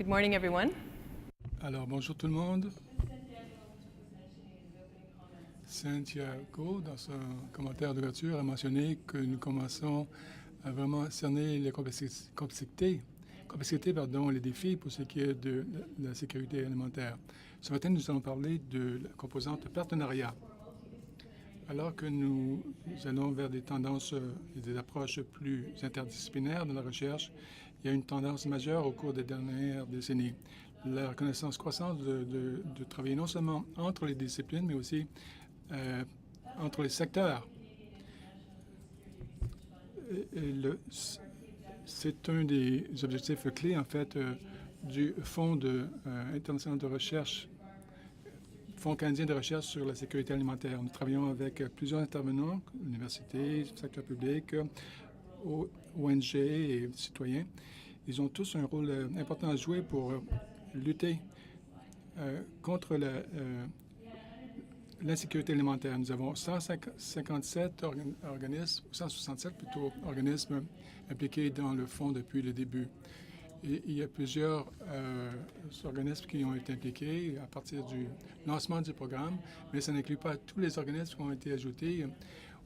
Good morning, everyone. Alors, bonjour tout le monde. Santiago, dans son commentaire d'ouverture, a mentionné que nous commençons à vraiment cerner les complexités, les défis pour ce qui est de la sécurité alimentaire. Ce matin, nous allons parler de la composante partenariat. Alors que nous allons vers des tendances et des approches plus interdisciplinaires dans la recherche, il y a une tendance majeure au cours des dernières décennies. La reconnaissance croissante de travailler non seulement entre les disciplines, mais aussi entre les secteurs. C'est un des objectifs clés, en fait, du Fonds international de recherche, Fonds canadien de recherche sur la sécurité alimentaire. Nous travaillons avec plusieurs intervenants, universités, secteur public, ONG et citoyens. Ils ont tous un rôle important à jouer pour lutter contre l'insécurité alimentaire. Nous avons 167 organismes, 167 plutôt, organismes impliqués dans le fonds depuis le début. Et il y a plusieurs organismes qui ont été impliqués à partir du lancement du programme, mais ça n'inclut pas tous les organismes qui ont été ajoutés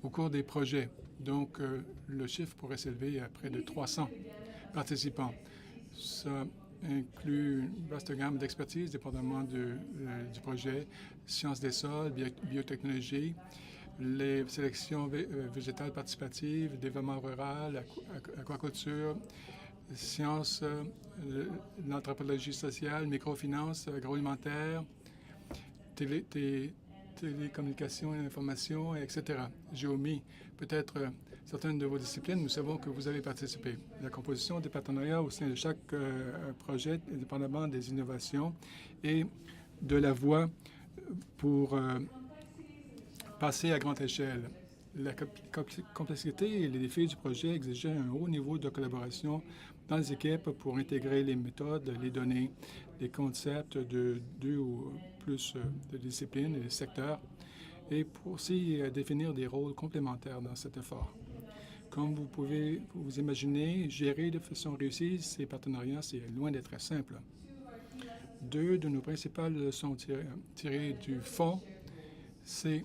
au cours des projets. Donc, le chiffre pourrait s'élever à près de 300 participants. Ça inclut une vaste gamme d'expertise, dépendamment du projet, sciences des sols, biotechnologie, les sélections végétales participatives, développement rural, aquaculture, sciences, l'anthropologie sociale, microfinance, agroalimentaire, télécommunications et informations, etc. Géomie, peut-être certaines de vos disciplines, nous savons que vous avez participé. La composition des partenariats au sein de chaque projet, indépendamment des innovations et de la voie pour passer à grande échelle. La complexité et les défis du projet exigeaient un haut niveau de collaboration dans les équipes pour intégrer les méthodes, les données, les concepts de 2 ou plus de disciplines et de secteurs, et pour aussi définir des rôles complémentaires dans cet effort. Comme vous pouvez vous imaginer, gérer de façon réussie ces partenariats, c'est loin d'être très simple. 2 de nos principales leçons tirées du fonds, c'est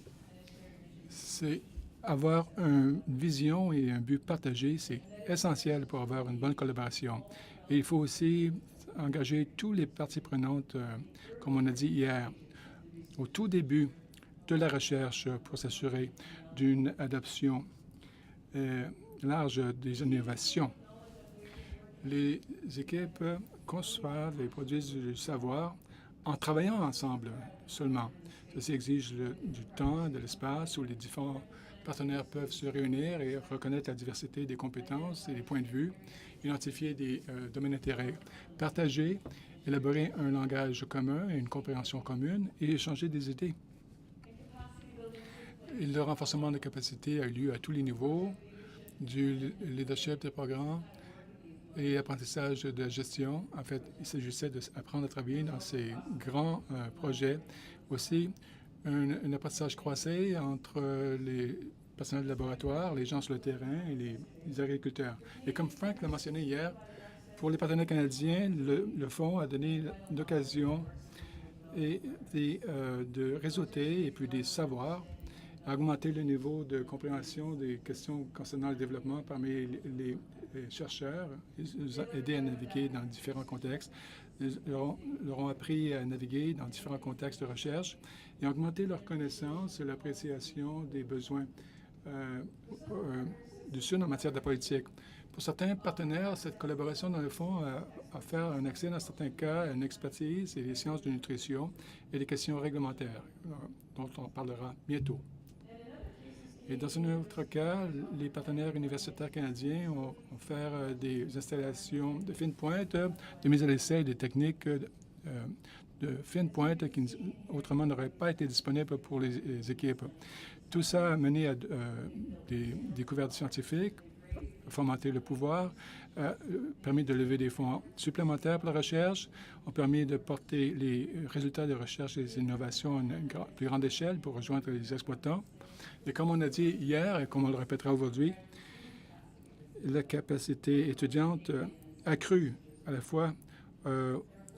avoir une vision et un but partagé, c'est essentiel pour avoir une bonne collaboration. Et il faut aussi engager toutes les parties prenantes, comme on a dit hier, au tout début de la recherche pour s'assurer d'une adoption large des innovations. Les équipes conçoivent et produisent du savoir en travaillant ensemble seulement. Ceci exige du temps, de l'espace où les différents partenaires peuvent se réunir et reconnaître la diversité des compétences et des points de vue, identifier des domaines d'intérêt partagés, élaborer un langage commun et une compréhension commune et échanger des idées. Et le renforcement de capacité a eu lieu à tous les niveaux, du leadership des programmes et apprentissage de gestion. En fait, il s'agissait d'apprendre à travailler dans ces grands projets. Aussi, un apprentissage croissé entre les personnels de laboratoire, les gens sur le terrain et les agriculteurs. Et comme Frank l'a mentionné hier, pour les partenaires canadiens, le fonds a donné l'occasion de réseauter et puis des savoirs, augmenter le niveau de compréhension des questions concernant le développement parmi les chercheurs, ils ont aidé à naviguer dans différents contextes, ils leur ont appris à naviguer dans différents contextes de recherche et augmenter leur connaissance et l'appréciation des besoins du Sud en matière de politique. Pour certains partenaires, cette collaboration dans le fond a offert un accès, dans certains cas, à une expertise et les sciences de nutrition et les questions réglementaires, dont on parlera bientôt. Et dans un autre cas, les partenaires universitaires canadiens ont fait des installations de fine pointe, de mise à l'essai des techniques de fine pointe qui autrement n'auraient pas été disponibles pour les équipes. Tout ça a mené à des découvertes scientifiques, fomenter le pouvoir, permis de lever des fonds supplémentaires pour la recherche, ont permis de porter les résultats de recherche et des innovations à une plus grande échelle pour rejoindre les exploitants. Et comme on a dit hier et comme on le répétera aujourd'hui, la capacité étudiante accrue à la fois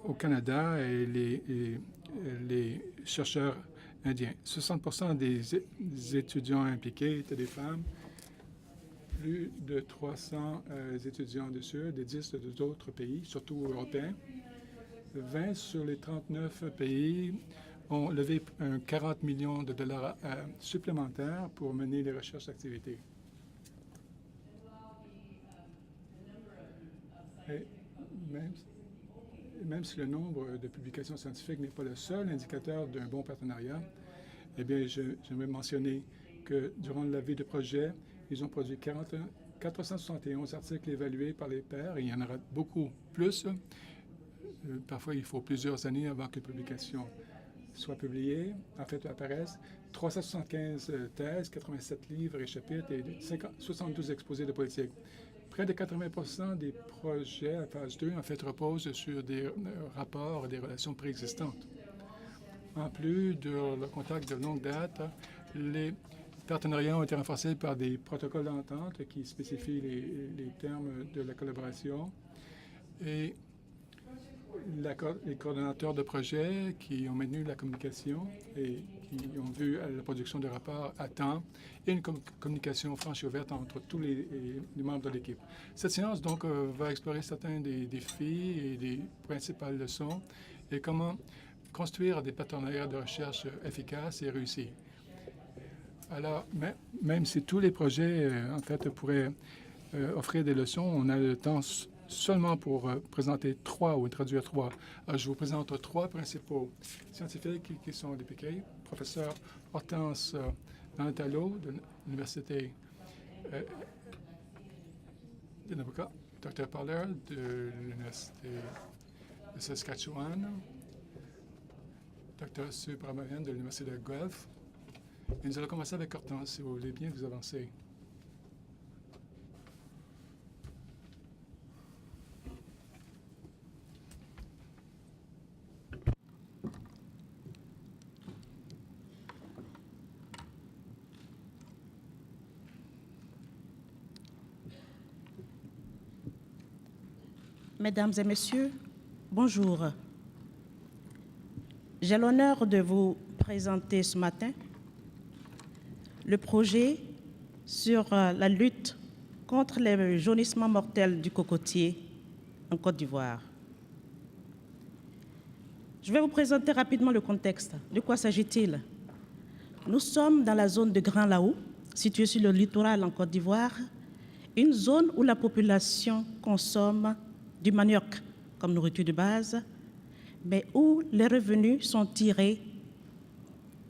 au Canada et les chercheurs indiens. 60% des étudiants impliqués étaient des femmes. Plus de 300 étudiants de Suède et 10 d'autres pays, surtout européens. 20 sur les 39 pays ont levé 40 millions de dollars supplémentaires pour mener les recherches d'activité. Et même si le nombre de publications scientifiques n'est pas le seul indicateur d'un bon partenariat, eh bien, j'aimerais mentionner que durant la vie de projet, ils ont produit 471 articles évalués par les pairs, et il y en aura beaucoup plus. Parfois, il faut plusieurs années avant qu'une publication soit publiée, en fait, apparaisse. 375 thèses, 87 livres et chapitres et 72 exposés de politique. Près de 80% des projets à phase 2, en fait, reposent sur des rapports, des relations préexistantes. En plus de le contact de longue date, les partenariats ont été renforcés par des protocoles d'entente qui spécifient les termes de la collaboration et les coordonnateurs de projets qui ont maintenu la communication et qui ont vu la production de rapports à temps et une communication franche et ouverte entre tous les membres de l'équipe. Cette séance, donc, va explorer certains des défis et des principales leçons et comment construire des partenariats de recherche efficaces et réussis. Alors, même si tous les projets, en fait, pourraient offrir des leçons, on a le temps seulement pour présenter 3 ou introduire 3. Alors, je vous présente 3 principaux scientifiques qui sont des PK. Professeur Hortense Donatello de l'Université de Nabucco, Dr. Parler de l'Université de Saskatchewan, Dr. Subramanian de l'Université de Guelph. Et nous allons commencer avec Hortense, si vous voulez bien vous avancer. Mesdames et messieurs, bonjour. J'ai l'honneur de vous présenter ce matin le projet sur la lutte contre les jaunissements mortels du cocotier en Côte d'Ivoire. Je vais vous présenter rapidement le contexte. De quoi s'agit-il? Nous sommes dans la zone de Grand Laou, située sur le littoral en Côte d'Ivoire, une zone où la population consomme du manioc comme nourriture de base, mais où les revenus sont tirés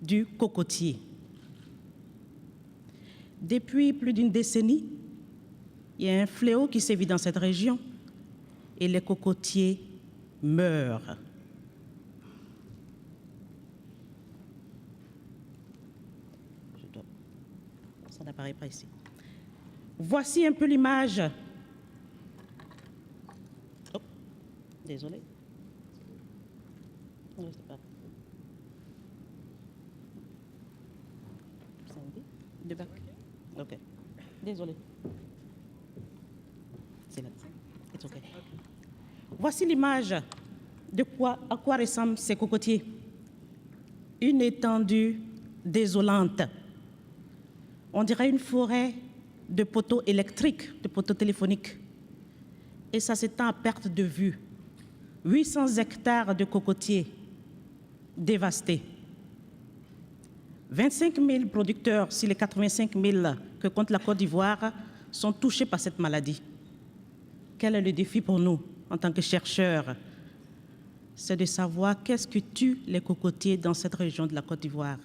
du cocotier. Depuis plus d'une décennie, il y a un fléau qui sévit dans cette région et les cocotiers meurent. Ça n'apparaît pas ici. Voici un peu l'image. Oh, désolé. Non, c'est pas. De bac. OK. Désolé. C'est là. It's OK. Voici l'image à quoi ressemblent ces cocotiers. Une étendue désolante. On dirait une forêt de poteaux électriques, de poteaux téléphoniques. Et ça s'étend à perte de vue. 800 hectares de cocotiers dévastés. 25 000 producteurs sur les 85 000 que compte la Côte d'Ivoire sont touchés par cette maladie. Quel est le défi pour nous en tant que chercheurs? C'est de savoir qu'est-ce qui tue les cocotiers dans cette région de la Côte d'Ivoire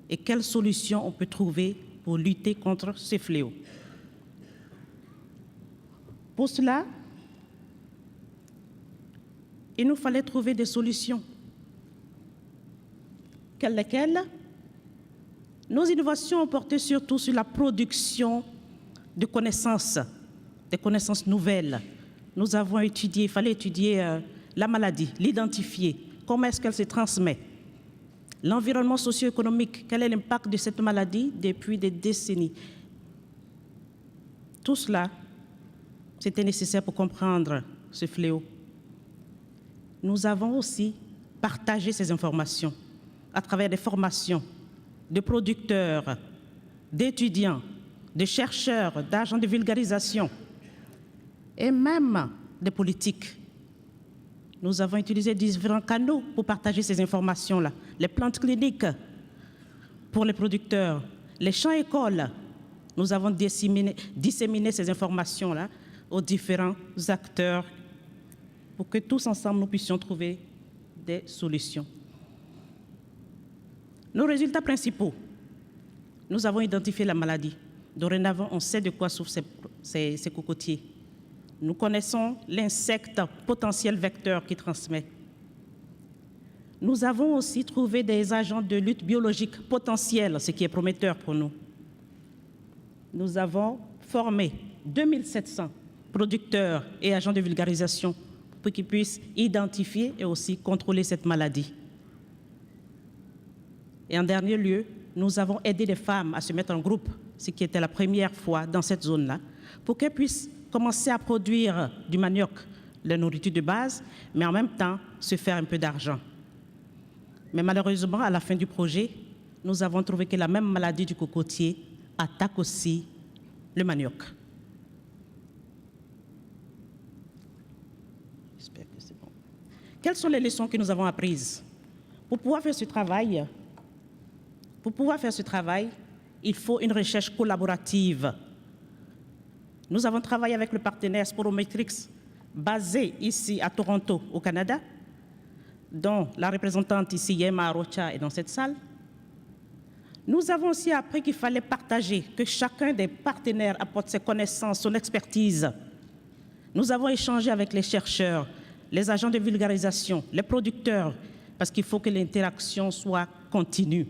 et quelles solutions on peut trouver pour lutter contre ces fléaux. Pour cela, il nous fallait trouver des solutions. Lesquelles? Nos innovations ont porté surtout sur la production de connaissances, des connaissances nouvelles. Nous avons étudié, il fallait étudier la maladie, l'identifier, comment est-ce qu'elle se transmet, l'environnement socio-économique, quel est l'impact de cette maladie depuis des décennies. Tout cela, c'était nécessaire pour comprendre ce fléau. nous avons aussi partagé ces informations à travers des formations de producteurs, d'étudiants, de chercheurs, d'agents de vulgarisation et même des politiques. Nous avons utilisé différents canaux pour partager ces informations-là. Les plantes cliniques pour les producteurs, les champs-écoles. Nous avons disséminé ces informations-là aux différents acteurs pour que tous ensemble nous puissions trouver des solutions. Nos résultats principaux. Nous avons identifié la maladie. Dorénavant, on sait de quoi souffrent ces cocotiers. Nous connaissons l'insecte potentiel vecteur qui transmet. Nous avons aussi trouvé des agents de lutte biologique potentiels, ce qui est prometteur pour nous. Nous avons formé 2700 producteurs et agents de vulgarisation pour qu'ils puissent identifier et aussi contrôler cette maladie. Et en dernier lieu, nous avons aidé les femmes à se mettre en groupe, ce qui était la première fois dans cette zone-là, pour qu'elles puissent commencer à produire du manioc, la nourriture de base, mais en même temps se faire un peu d'argent. Mais malheureusement, à la fin du projet, nous avons trouvé que la même maladie du cocotier attaque aussi le manioc. J'espère que c'est bon. Quelles sont les leçons que nous avons apprises? Pour pouvoir faire ce travail, il faut une recherche collaborative. Nous avons travaillé avec le partenaire Sporometrics, basé ici à Toronto, au Canada, dont la représentante ici, Yema Arocha, est dans cette salle. Nous avons aussi appris qu'il fallait partager, que chacun des partenaires apporte ses connaissances, son expertise. Nous avons échangé avec les chercheurs, les agents de vulgarisation, les producteurs, parce qu'il faut que l'interaction soit continue.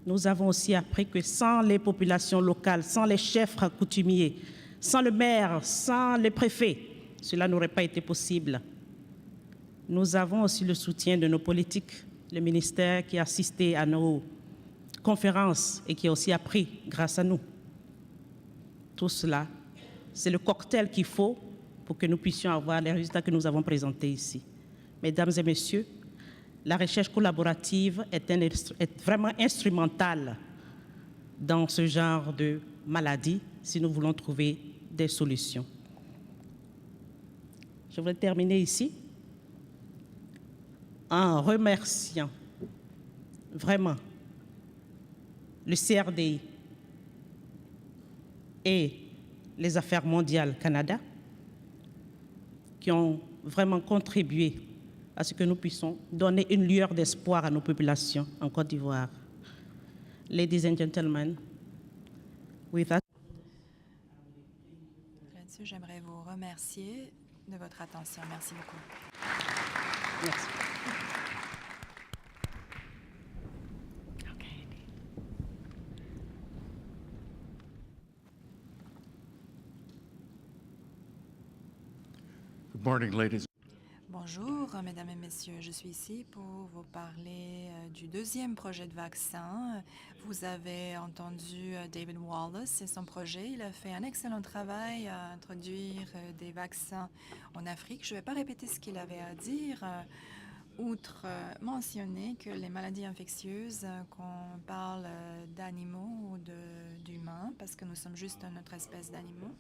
Nous avons aussi appris que sans les populations locales, sans les chefs coutumiers, sans le maire, sans les préfets, cela n'aurait pas été possible. Nous avons aussi le soutien de nos politiques, le ministère qui a assisté à nos conférences et qui a aussi appris grâce à nous. Tout cela, c'est le cocktail qu'il faut pour que nous puissions avoir les résultats que nous avons présentés ici. Mesdames et messieurs, la recherche collaborative est vraiment instrumentale dans ce genre de maladie si nous voulons trouver des solutions. Je voudrais terminer ici en remerciant vraiment le CRDI et les Affaires mondiales Canada qui ont vraiment contribué à ce que nous puissions donner une lueur d'espoir à nos populations en Côte d'Ivoire. Ladies and gentlemen, with that. Là-dessus, j'aimerais vous remercier de votre attention. Merci beaucoup. Merci. Good morning, ladies. Bonjour, mesdames et messieurs. Je suis ici pour vous parler du deuxième projet de vaccin. Vous avez entendu David Wallace et son projet. Il a fait un excellent travail à introduire des vaccins en Afrique. Je ne vais pas répéter ce qu'il avait à dire, outre mentionner que les maladies infectieuses, qu'on parle d'animaux ou d'humains, parce que nous sommes juste une autre espèce d'animaux,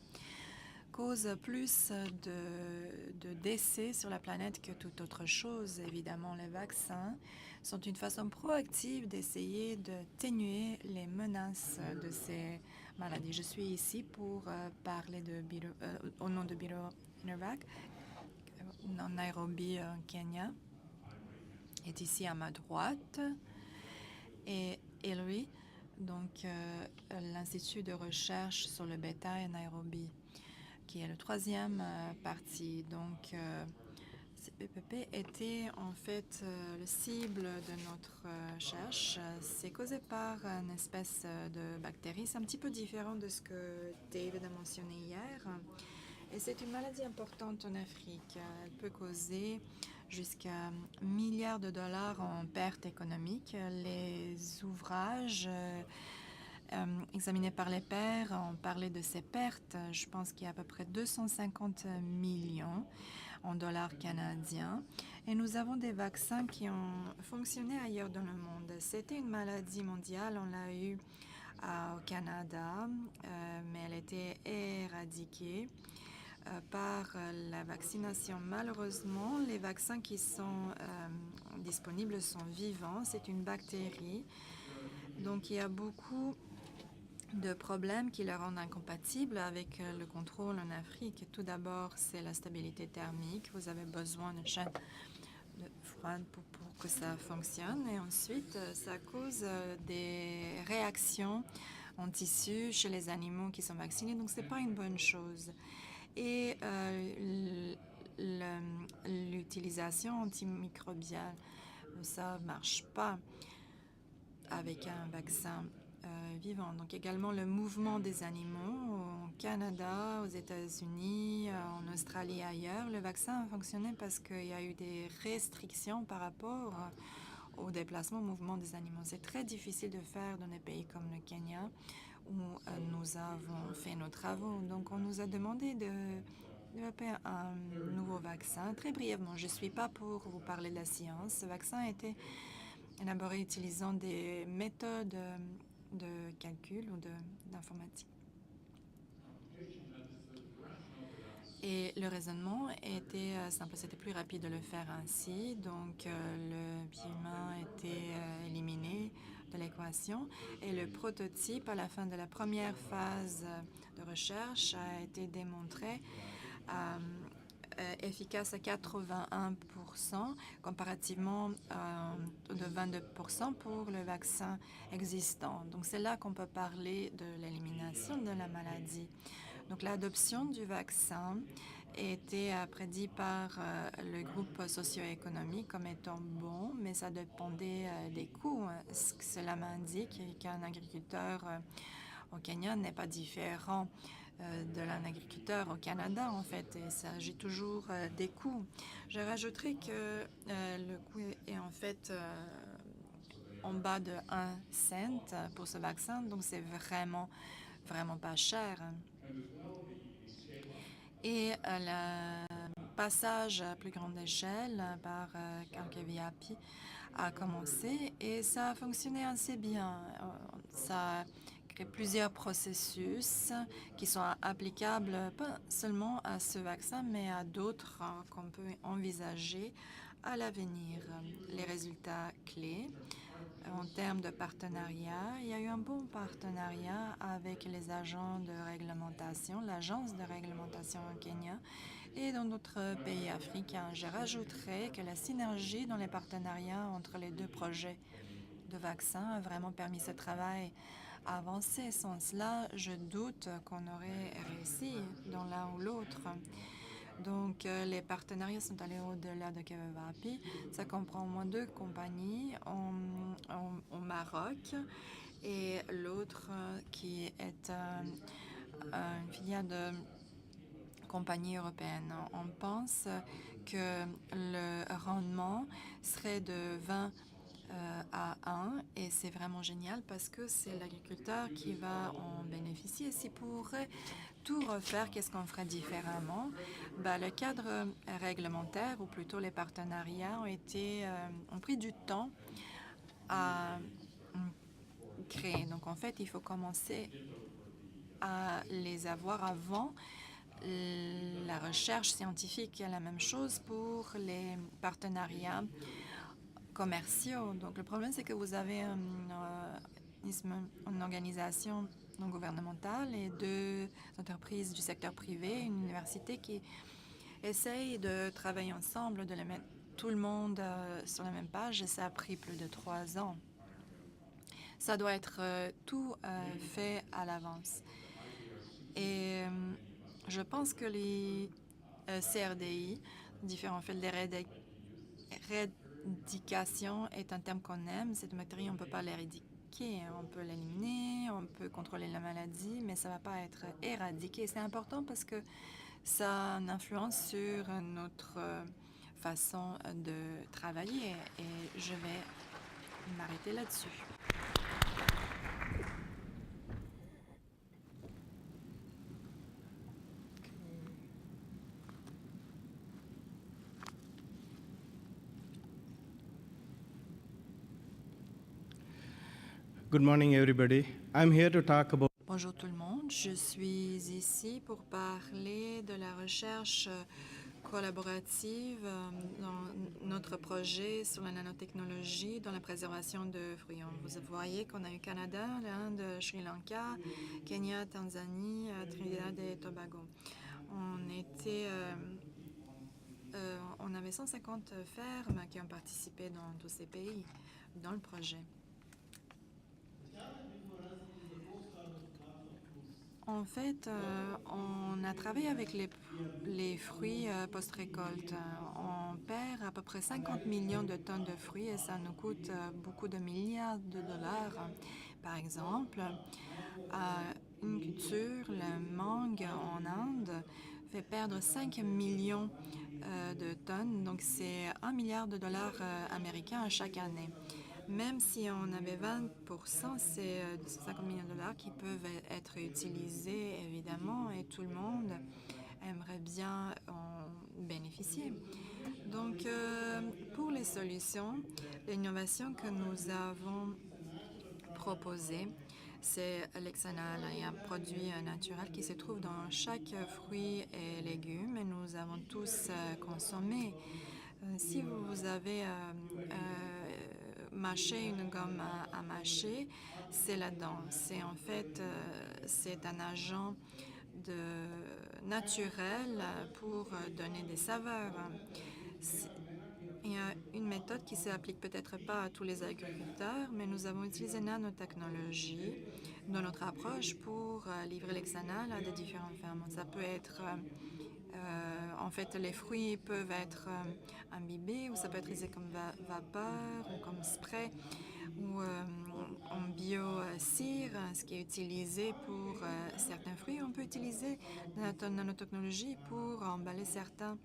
cause plus de décès sur la planète que toute autre chose. Évidemment, les vaccins sont une façon proactive d'essayer d'atténuer les menaces de ces maladies. Je suis ici pour parler au nom de Biro Intervac, en Nairobi, Kenya, est ici à ma droite, et Hillary, donc l'Institut de recherche sur le bétail à Nairobi, qui est le troisième parti. Donc, CPPP était en fait le cible de notre recherche. C'est causé par une espèce de bactérie. C'est un petit peu différent de ce que David a mentionné hier. Et c'est une maladie importante en Afrique. Elle peut causer jusqu'à $1 milliard en pertes économiques. Les ouvrages examinés par les pairs ont parlé de ces pertes. Je pense qu'il y a à peu près 250 millions en dollars canadiens. Et nous avons des vaccins qui ont fonctionné ailleurs dans le monde. C'était une maladie mondiale, on l'a eu au Canada, mais elle était éradiquée par la vaccination. Malheureusement, les vaccins qui sont disponibles sont vivants. C'est une bactérie. Donc, il y a beaucoup de problèmes qui la rendent incompatible avec le contrôle en Afrique. Tout d'abord, c'est la stabilité thermique. Vous avez besoin d'une chaîne froide pour que ça fonctionne. Et ensuite, ça cause des réactions en tissu chez les animaux qui sont vaccinés. Donc, ce n'est pas une bonne chose. Et l'utilisation antimicrobiale, ça ne marche pas avec un vaccin vivant. Donc également le mouvement des animaux au Canada, aux États-Unis, en Australie et ailleurs. Le vaccin a fonctionné parce qu'il y a eu des restrictions par rapport au déplacement, au mouvement des animaux. C'est très difficile de faire dans des pays comme le Kenya où nous avons fait nos travaux. Donc on nous a demandé de développer un nouveau vaccin. Très brièvement, je ne suis pas pour vous parler de la science. Ce vaccin a été élaboré utilisant des méthodes de calcul ou d'informatique. Et le raisonnement était simple, c'était plus rapide de le faire ainsi. Donc le biais humain était éliminé de l'équation et le prototype à la fin de la première phase de recherche a été démontré efficace à 81% comparativement de 22% pour le vaccin existant. Donc c'est là qu'on peut parler de l'élimination de la maladie. Donc l'adoption du vaccin était prédit par le groupe socio-économique comme étant bon, mais ça dépendait des coûts. Cela m'indique qu'un agriculteur au Kenya n'est pas différent de l'un agriculteur au Canada, en fait, et il s'agit toujours des coûts. Je rajouterai que le coût est en fait en bas de 1 cent pour ce vaccin, donc c'est vraiment pas cher. Et le passage à plus grande échelle par Kankeviapi a commencé et ça a fonctionné assez bien. Ça crée plusieurs processus qui sont applicables pas seulement à ce vaccin, mais à d'autres qu'on peut envisager à l'avenir. Les résultats clés en termes de partenariat, il y a eu un bon partenariat avec les agents de réglementation, l'agence de réglementation au Kenya et dans d'autres pays africains. Je rajouterai que la synergie dans les partenariats entre les deux projets de vaccins a vraiment permis ce travail à avancer. Sans cela, je doute qu'on aurait réussi dans l'un ou l'autre. Donc, les partenariats sont allés au-delà de Kankeviapi. Ça comprend au moins 2 compagnies au Maroc et l'autre qui est une filiale de compagnie européenne. On pense que le rendement serait de 20 à 1 et c'est vraiment génial parce que c'est l'agriculteur qui va en bénéficier. S'il pourrait tout refaire, qu'est-ce qu'on ferait différemment? Le cadre réglementaire, ou plutôt les partenariats, ont pris du temps à créer. Donc, en fait, il faut commencer à les avoir avant la recherche scientifique. La même chose pour les partenariats commerciaux. Donc, le problème, c'est que vous avez une organisation non gouvernementale et 2 entreprises du secteur privé, une université qui essayent de travailler ensemble, de les mettre tout le monde sur la même page, et ça a pris plus de 3 ans. Ça doit être tout fait à l'avance. Et je pense que les CRDI, différents faits d'éradication est un terme qu'on aime. Cette bactérie, on ne peut pas l'éradiquer. On peut l'éliminer, on peut contrôler la maladie, mais ça ne va pas être éradiqué. C'est important parce que ça a une influence sur notre façon de travailler et je vais m'arrêter là-dessus. Good morning, everybody. I'm here to talk about Bonjour tout le monde, je suis ici pour parler de la recherche collaborative dans notre projet sur la nanotechnologie dans la préservation de fruits. Vous voyez qu'on a eu Canada, l'Inde, Sri Lanka, Kenya, Tanzanie, Trinidad et Tobago. On avait 150 fermes qui ont participé dans tous ces pays dans le projet. En fait, on a travaillé avec les fruits post-récolte. On perd à peu près 50 millions de tonnes de fruits et ça nous coûte beaucoup de milliards de dollars. Par exemple, une culture, le mangue en Inde, fait perdre 5 millions de tonnes, donc c'est 1 milliard de dollars américains chaque année. Même si on avait 20%, c'est 50 millions de dollars qui peuvent être utilisés, évidemment, et tout le monde aimerait bien en bénéficier. Donc, pour les solutions, l'innovation que nous avons proposée, c'est Lexanal, un produit naturel qui se trouve dans chaque fruit et légume, et nous avons tous consommé. Si vous avez mâché une gomme à mâcher, c'est là-dedans. C'est en fait c'est un agent naturel pour donner des saveurs. Il y a une méthode qui ne s'applique peut-être pas à tous les agriculteurs, mais nous avons utilisé nanotechnologie dans notre approche pour livrer l'Lexanal à des différentes fermes. Ça peut être en fait, les fruits peuvent être imbibés ou ça peut être utilisé comme vapeur ou comme spray ou en bio-cire, ce qui est utilisé pour certains fruits. On peut utiliser la nanotechnologie pour emballer certains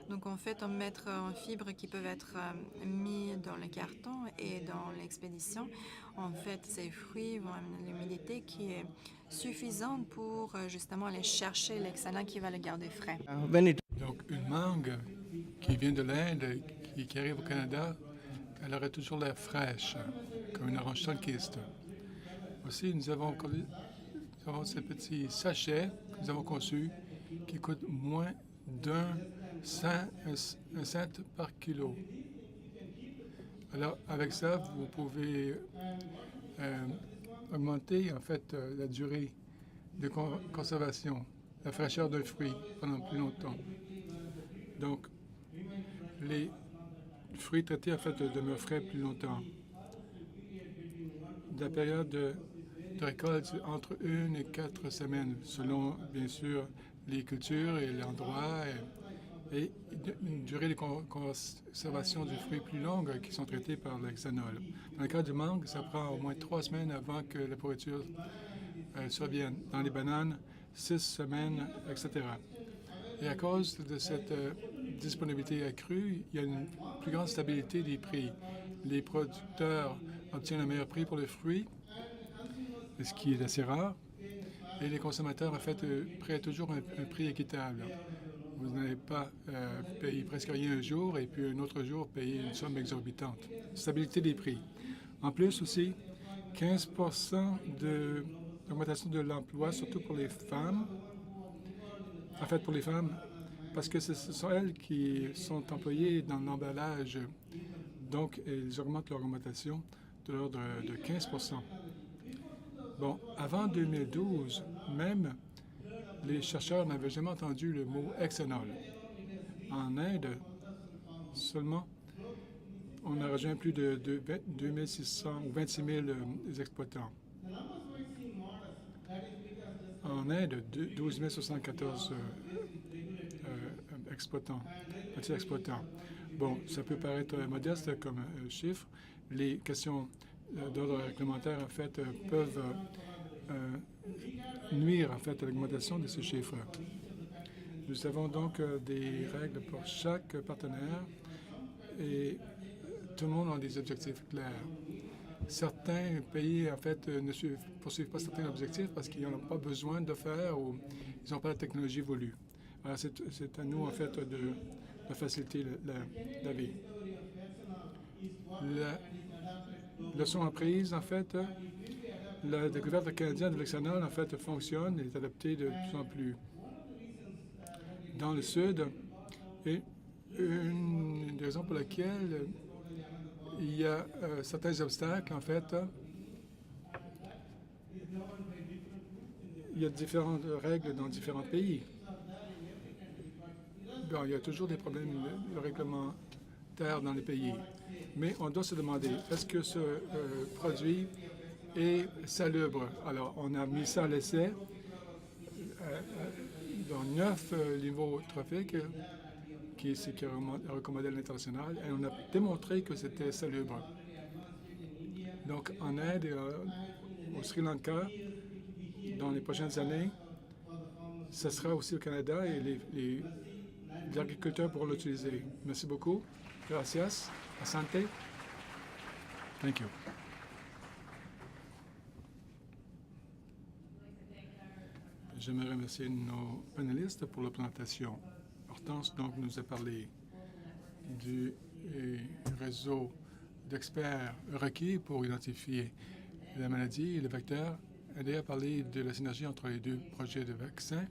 Donc, en fait, on met en fibres qui peuvent être mis dans le carton et dans l'expédition. En fait, ces fruits vont amener l'humidité qui est suffisante pour justement aller chercher l'excellent qui va le garder frais. Donc, une mangue qui vient de l'Inde, qui arrive au Canada, elle aurait toujours l'air fraîche, comme une orange sunkist. Aussi, nous avons ces petits sachets que nous avons conçus qui coûtent moins d'un cent par kilo. Alors, avec ça, vous pouvez augmenter, en fait, la durée de conservation, la fraîcheur d'un fruit pendant plus longtemps. Donc, les fruits traités, en fait, demeurent frais plus longtemps. La période de récolte, c'est entre 1 et 4 semaines, selon, bien sûr, les cultures et l'endroit, et une durée de conservation du fruit plus longue qui sont traités par l'hexanol. Dans le cas du mangue, ça prend au moins 3 semaines avant que la pourriture survienne. Dans les bananes, 6 semaines, etc. Et à cause de cette disponibilité accrue, il y a une plus grande stabilité des prix. Les producteurs obtiennent un meilleur prix pour les fruits, ce qui est assez rare, et les consommateurs, en fait, paient toujours un prix équitable. Vous n'allez pas payer presque rien un jour et puis un autre jour payer une somme exorbitante. Stabilité des prix. En plus aussi, 15% d'augmentation de l'emploi, surtout pour les femmes. En fait, pour les femmes, parce que ce sont elles qui sont employées dans l'emballage. Donc, elles augmentent leur augmentation de l'ordre de 15%. Bon, avant 2012, même, les chercheurs n'avaient jamais entendu le mot hexanol. En Inde, seulement, on a rejoint plus de 2600 ou 26 000 exploitants. En Inde, 12 074 petits exploitants. Bon, ça peut paraître modeste comme chiffre. Les questions d'ordre réglementaire, en fait, peuvent nuire, en fait, à l'augmentation de ces chiffres. Nous avons donc des règles pour chaque partenaire et tout le monde a des objectifs clairs. Certains pays, en fait, ne poursuivent pas certains objectifs parce qu'ils n'en ont pas besoin de faire ou ils n'ont pas la technologie voulue. Alors, c'est à nous, en fait, de faciliter la vie. La leçon apprise, en fait, la découverte canadienne de l'hexanol, en fait, fonctionne et est adaptée de plus en plus dans le Sud. Et une des raisons pour laquelle il y a certains obstacles, en fait, il y a différentes règles dans différents pays. Bon, il y a toujours des problèmes réglementaires dans les pays. Mais on doit se demander, est-ce que ce produit est salubre? Alors, on a mis ça à l'essai dans 9 niveaux trophiques qui est recommandé à l'international, et on a démontré que c'était salubre. Donc, en Inde et au Sri Lanka, dans les prochaines années, ce sera aussi au Canada et les agriculteurs pourront l'utiliser. Merci beaucoup. Gracias. Asante. Thank you. J'aimerais remercier nos panélistes pour la présentation. Hortense donc nous a parlé du réseau d'experts requis pour identifier la maladie et le vecteur. Elle a parlé de la synergie entre les deux projets de vaccins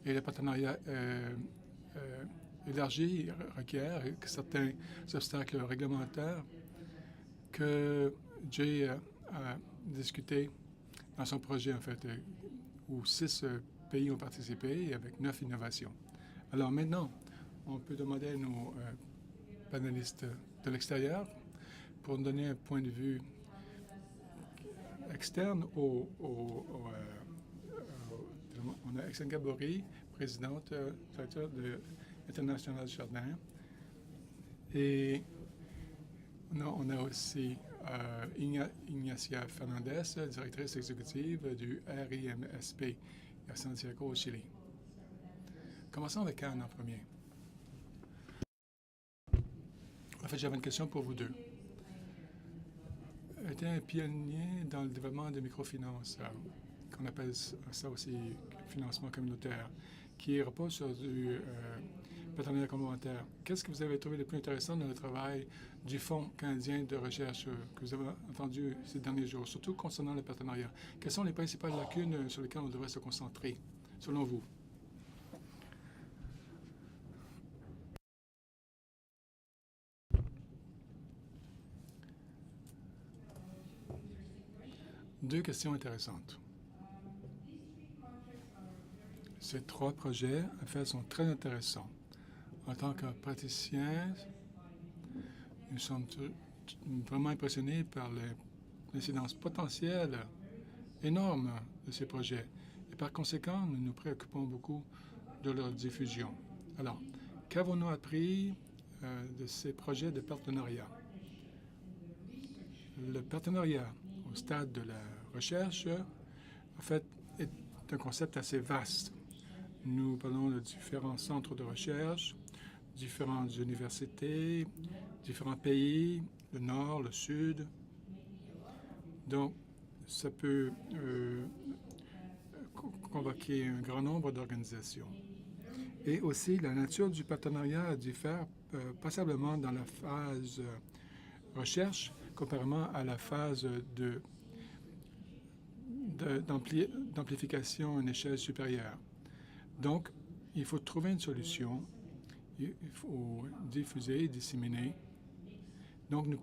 et le partenariat élargi requiert certains obstacles réglementaires que Jay a discuté dans son projet, en fait, où 6 pays ont participé avec 9 innovations. Alors maintenant, on peut demander à nos panélistes de l'extérieur pour nous donner un point de vue externe on a Exane Gabori, présidente, directeur de l'International Jardin. Et on a aussi Ignacia Fernandez, directrice exécutive du RIMSP à Santiago, au Chili. Commençons avec Anne en premier. En fait, j'avais une question pour vous deux. Elle était un pionnier dans le développement de microfinance, qu'on appelle ça aussi financement communautaire, qui repose sur du partenariat complémentaire. Qu'est-ce que vous avez trouvé le plus intéressant dans le travail du Fonds canadien de recherche que vous avez entendu ces derniers jours, surtout concernant le partenariat? Quelles sont les principales lacunes sur lesquelles on devrait se concentrer, selon vous? Deux questions intéressantes. Ces 3 projets, en fait, sont très intéressants. En tant que praticien, nous sommes vraiment impressionnés par l'incidence potentielle énorme de ces projets. Et par conséquent, nous nous préoccupons beaucoup de leur diffusion. Alors, qu'avons-nous appris de ces projets de partenariat? Le partenariat au stade de la recherche, en fait, est un concept assez vaste. Nous parlons de différents centres de recherche, différentes universités, différents pays, le Nord, le Sud. Donc, ça peut convoquer un grand nombre d'organisations. Et aussi, la nature du partenariat diffère passablement dans la phase recherche, comparément à la phase d'amplification à une échelle supérieure. Donc, il faut trouver une solution, il faut diffuser, disséminer. Donc, nous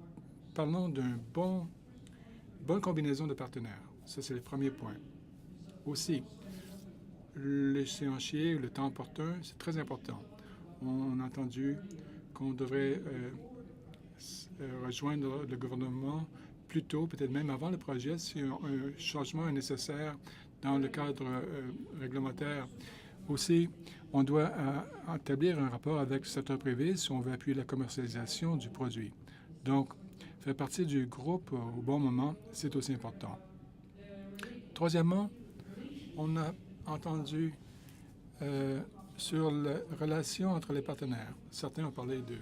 parlons d'une bonne combinaison de partenaires. Ça, c'est le premier point. Aussi, l'échéancier, le temps opportun, c'est très important. On a entendu qu'on devrait rejoindre le gouvernement plus tôt, peut-être même avant le projet, si un changement est nécessaire dans le cadre réglementaire. Aussi, on doit établir un rapport avec le secteur privé si on veut appuyer la commercialisation du produit. Donc, faire partie du groupe au bon moment, c'est aussi important. Troisièmement, on a entendu sur la relation entre les partenaires. Certains ont parlé de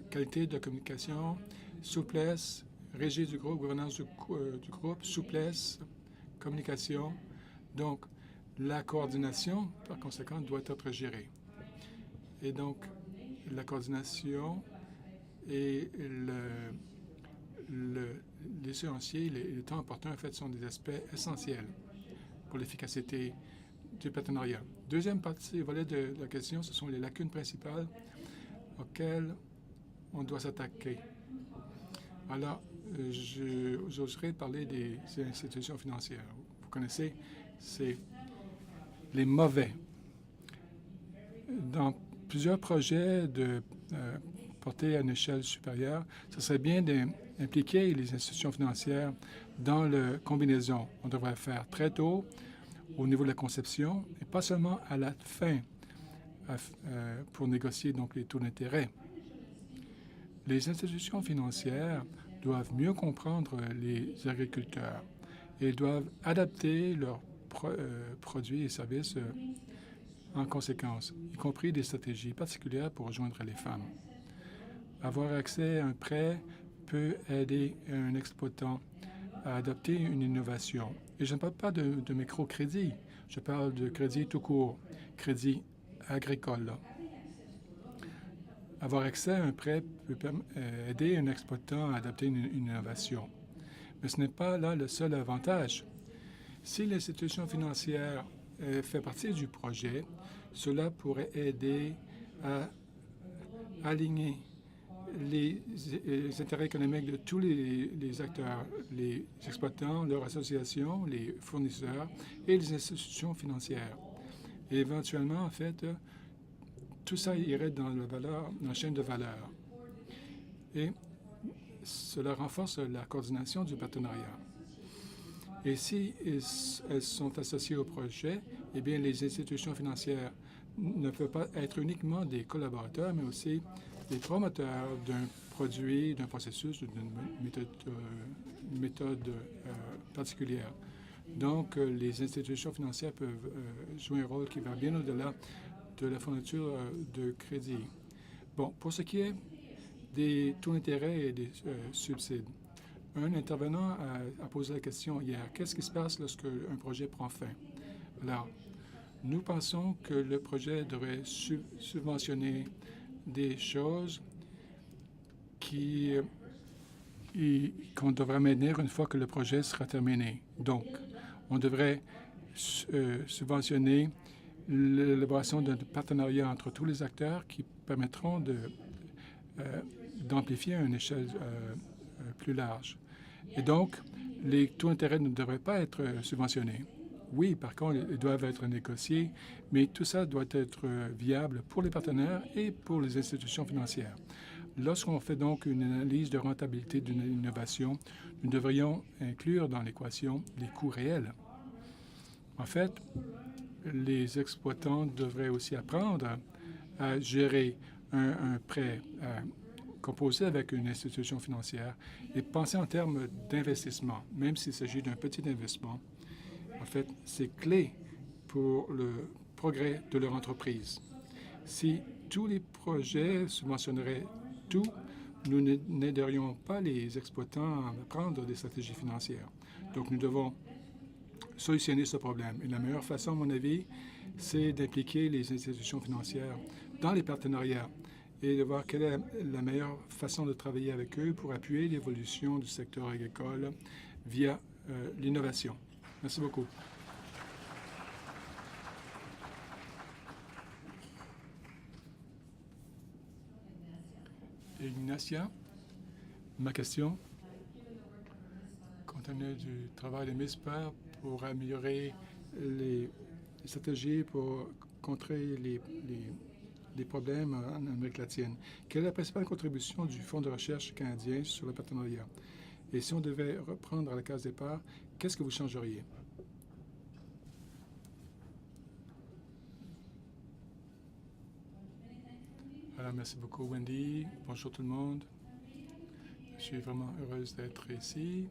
qualité de communication, souplesse, régie du groupe, gouvernance du groupe, souplesse, communication. Donc, la coordination, par conséquent, doit être gérée. Et donc, la coordination et l'échéancier, le temps opportun, en fait, sont des aspects essentiels pour l'efficacité du partenariat. Deuxième volet de la question, ce sont les lacunes principales auxquelles on doit s'attaquer. Alors, j'oserais parler des institutions financières. Vous connaissez, c'est les mauvais. Dans plusieurs projets de portée à une échelle supérieure, ce serait bien d'impliquer les institutions financières dans la combinaison. On devrait le faire très tôt, au niveau de la conception, et pas seulement à la fin pour négocier donc les taux d'intérêt. Les institutions financières doivent mieux comprendre les agriculteurs et doivent adapter leurs produits et services en conséquence, y compris des stratégies particulières pour rejoindre les femmes. Avoir accès à un prêt peut aider un exploitant à adopter une innovation. Et je ne parle pas de microcrédit, je parle de crédit tout court, crédit agricole. Là. Avoir accès à un prêt peut aider un exploitant à adopter une innovation. Mais ce n'est pas là le seul avantage. Si l'institution financière fait partie du projet, cela pourrait aider à aligner les intérêts économiques de tous les acteurs, les exploitants, leurs associations, les fournisseurs et les institutions financières. Et éventuellement, en fait, tout ça irait dans la chaîne de valeur. Et cela renforce la coordination du partenariat. Et si elles sont associées au projet, eh bien, les institutions financières ne peuvent pas être uniquement des collaborateurs, mais aussi des promoteurs d'un produit, d'un processus, d'une méthode particulière. Donc, les institutions financières peuvent jouer un rôle qui va bien au-delà de la fourniture de crédit. Bon, pour ce qui est des taux d'intérêt et des subsides, un intervenant a posé la question hier, qu'est-ce qui se passe lorsque un projet prend fin? Alors, nous pensons que le projet devrait subventionner des choses qu'on devrait maintenir une fois que le projet sera terminé. Donc, on devrait subventionner l'élaboration d'un partenariat entre tous les acteurs qui permettront d'amplifier à une échelle plus large. Et donc, les taux d'intérêt ne devraient pas être subventionnés. Oui, par contre, ils doivent être négociés, mais tout ça doit être viable pour les partenaires et pour les institutions financières. Lorsqu'on fait donc une analyse de rentabilité d'une innovation, nous devrions inclure dans l'équation les coûts réels. En fait, les exploitants devraient aussi apprendre à gérer un prêt composé avec une institution financière et penser en termes d'investissement, même s'il s'agit d'un petit investissement. En fait, c'est clé pour le progrès de leur entreprise. Si tous les projets subventionneraient tout, nous n'aiderions pas les exploitants à prendre des stratégies financières. Donc, nous devons solutionner ce problème. Et la meilleure façon, à mon avis, c'est d'impliquer les institutions financières dans les partenariats et de voir quelle est la meilleure façon de travailler avec eux pour appuyer l'évolution du secteur agricole via l'innovation. Merci beaucoup. Ignacia, ma question, compte tenu du travail de MISPER pour améliorer les stratégies pour contrer les problèmes en Amérique latine. Quelle est la principale contribution du Fonds de recherche canadien sur le partenariat? Et si on devait reprendre à la case départ, qu'est-ce que vous changeriez? Alors, merci beaucoup, Wendy. Bonjour tout le monde. Je suis vraiment heureuse d'être ici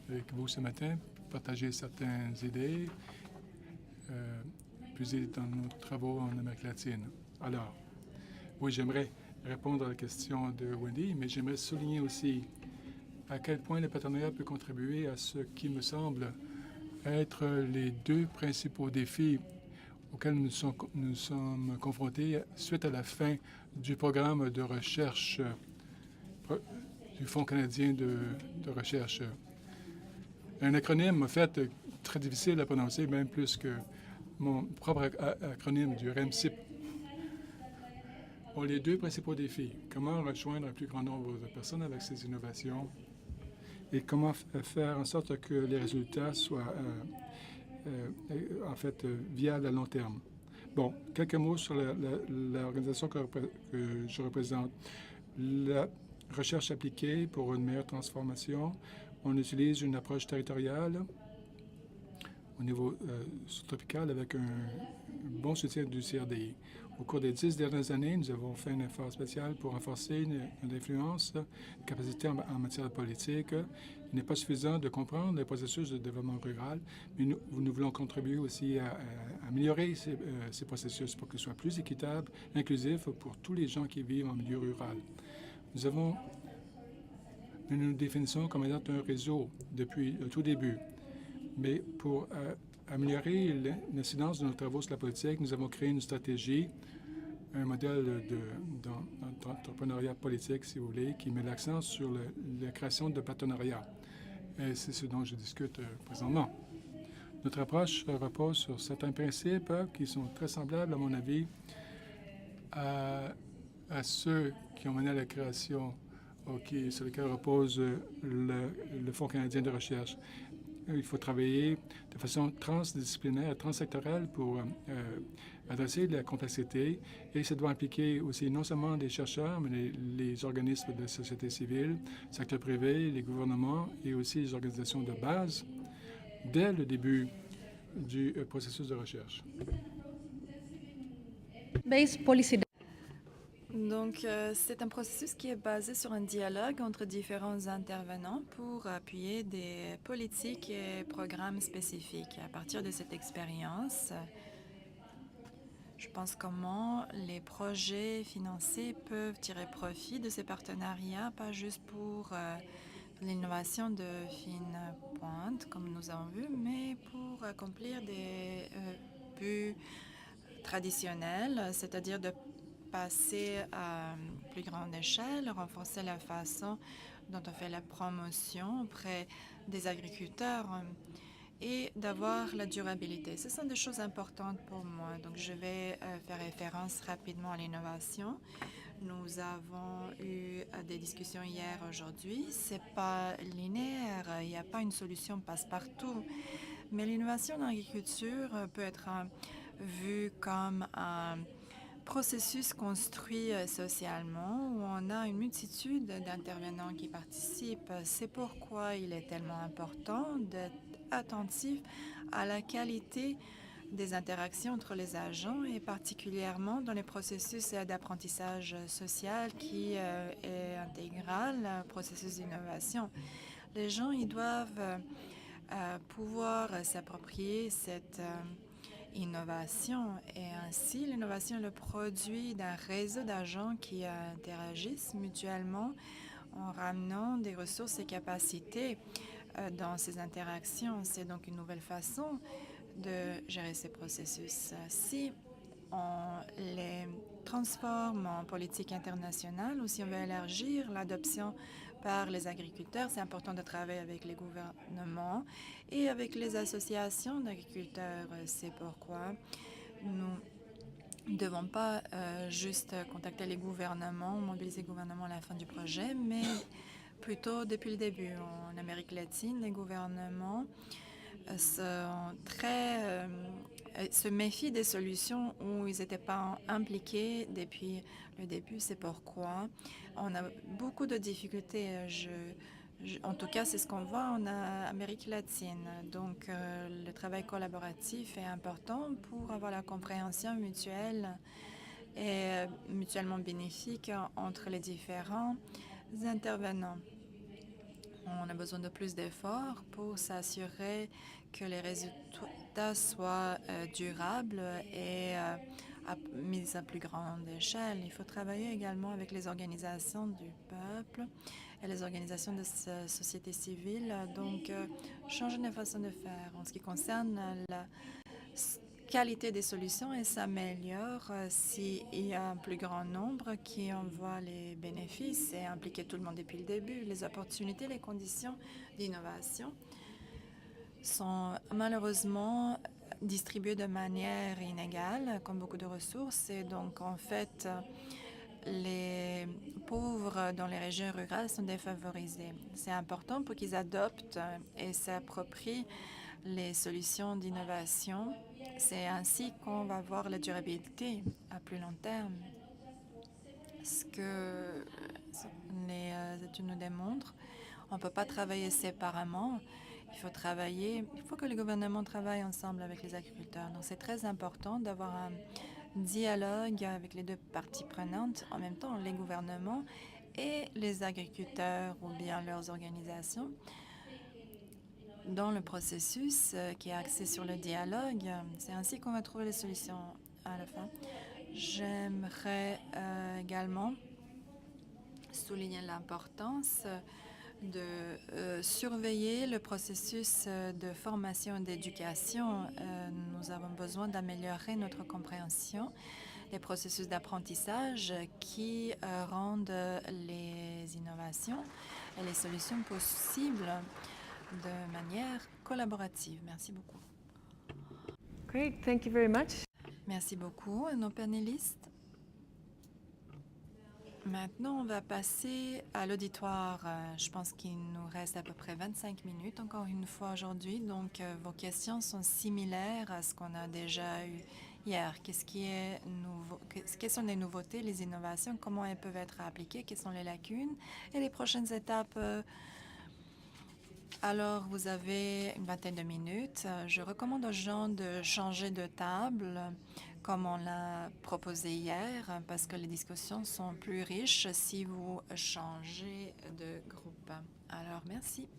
avec vous ce matin pour partager certaines idées puisées dans nos travaux en Amérique latine. Alors, oui, j'aimerais répondre à la question de Wendy, mais j'aimerais souligner aussi à quel point le partenariat peut contribuer à ce qui me semble être les deux principaux défis auxquels nous sommes confrontés suite à la fin du programme de recherche du Fonds canadien de recherche. Un acronyme, en fait, très difficile à prononcer, même plus que mon propre acronyme du REMSIP. Bon, les deux principaux défis, comment rejoindre un plus grand nombre de personnes avec ces innovations et comment faire en sorte que les résultats soient en fait viables à long terme. Bon, quelques mots sur l'organisation que je représente. La recherche appliquée pour une meilleure transformation, on utilise une approche territoriale au niveau subtropical avec un bon soutien du CRDI. Au cours des 10 dernières années, nous avons fait un effort spécial pour renforcer notre influence, capacité en matière politique. Il n'est pas suffisant de comprendre les processus de développement rural, mais nous voulons contribuer aussi à améliorer ces processus pour qu'ils soient plus équitables, inclusifs pour tous les gens qui vivent en milieu rural. Nous nous définissons comme étant un réseau depuis le tout début. Mais pour améliorer l'incidence de nos travaux sur la politique, nous avons créé une stratégie, un modèle d'entrepreneuriat politique, si vous voulez, qui met l'accent sur la création de partenariats. Et c'est ce dont je discute présentement. Notre approche repose sur certains principes qui sont très semblables, à mon avis, à ceux qui ont mené à la création sur lesquels repose le Fonds canadien de recherche. Il faut travailler de façon transdisciplinaire, transsectorielle pour adresser la complexité et ça doit impliquer aussi non seulement des chercheurs, mais les organismes de la société civile, le secteur privé, les gouvernements et aussi les organisations de base dès le début du processus de recherche. Donc, c'est un processus qui est basé sur un dialogue entre différents intervenants pour appuyer des politiques et programmes spécifiques. À partir de cette expérience, je pense comment les projets financés peuvent tirer profit de ces partenariats, pas juste pour l'innovation de fine pointe, comme nous avons vu, mais pour accomplir des buts traditionnels, c'est-à-dire de passer à plus grande échelle, renforcer la façon dont on fait la promotion auprès des agriculteurs et d'avoir la durabilité. Ce sont des choses importantes pour moi. Donc, je vais faire référence rapidement à l'innovation. Nous avons eu des discussions hier, aujourd'hui. C'est pas linéaire. Il n'y a pas une solution passe-partout. Mais l'innovation en agriculture peut être vue comme un processus construit socialement où on a une multitude d'intervenants qui participent. C'est pourquoi il est tellement important d'être attentif à la qualité des interactions entre les agents et particulièrement dans les processus d'apprentissage social qui est intégral au processus d'innovation. Les gens, ils doivent pouvoir s'approprier cette innovation et ainsi l'innovation est le produit d'un réseau d'agents qui interagissent mutuellement en ramenant des ressources et capacités dans ces interactions. C'est donc une nouvelle façon de gérer ces processus. Si on les transforme en politique internationale ou si on veut élargir l'adoption par les agriculteurs, c'est important de travailler avec les gouvernements et avec les associations d'agriculteurs. C'est pourquoi nous ne devons pas juste contacter les gouvernements, mobiliser les gouvernements à la fin du projet, mais plutôt depuis le début. En Amérique latine, les gouvernements se méfient des solutions où ils n'étaient pas impliqués depuis le début. C'est pourquoi on a beaucoup de difficultés. En tout cas, c'est ce qu'on voit en Amérique latine. Donc, le travail collaboratif est important pour avoir la compréhension mutuelle et mutuellement bénéfique entre les différents intervenants. On a besoin de plus d'efforts pour s'assurer que les résultats soient durables et mis à plus grande échelle. Il faut travailler également avec les organisations du peuple et les organisations de société civile. Donc, changer de façon de faire. En ce qui concerne la qualité des solutions et s'améliore s'il y a un plus grand nombre qui en voit les bénéfices et impliquer tout le monde depuis le début. Les opportunités, les conditions d'innovation sont malheureusement distribuées de manière inégale, comme beaucoup de ressources. Et donc, en fait, les pauvres dans les régions rurales sont défavorisés. C'est important pour qu'ils adoptent et s'approprient les solutions d'innovation. C'est ainsi qu'on va voir la durabilité à plus long terme. Ce que les études nous démontrent, on ne peut pas travailler séparément. Il faut que les gouvernements travaillent ensemble avec les agriculteurs. Donc, c'est très important d'avoir un dialogue avec les deux parties prenantes, en même temps les gouvernements et les agriculteurs ou bien leurs organisations. Dans le processus qui est axé sur le dialogue, c'est ainsi qu'on va trouver les solutions à la fin. J'aimerais également souligner l'importance de surveiller le processus de formation et d'éducation. Nous avons besoin d'améliorer notre compréhension des processus d'apprentissage qui rendent les innovations et les solutions possibles de manière collaborative. Merci beaucoup. Great, thank you very much. Merci beaucoup à nos panélistes. Maintenant, on va passer à l'auditoire. Je pense qu'il nous reste à peu près 25 minutes encore une fois aujourd'hui. Donc, vos questions sont similaires à ce qu'on a déjà eu hier. Qu'est-ce qui est nouveau? Quelles sont les nouveautés, les innovations? Comment elles peuvent être appliquées? Quelles sont les lacunes? Et les prochaines étapes? Alors, vous avez une vingtaine de minutes. Je recommande aux gens de changer de table, comme on l'a proposé hier, parce que les discussions sont plus riches si vous changez de groupe. Alors, merci.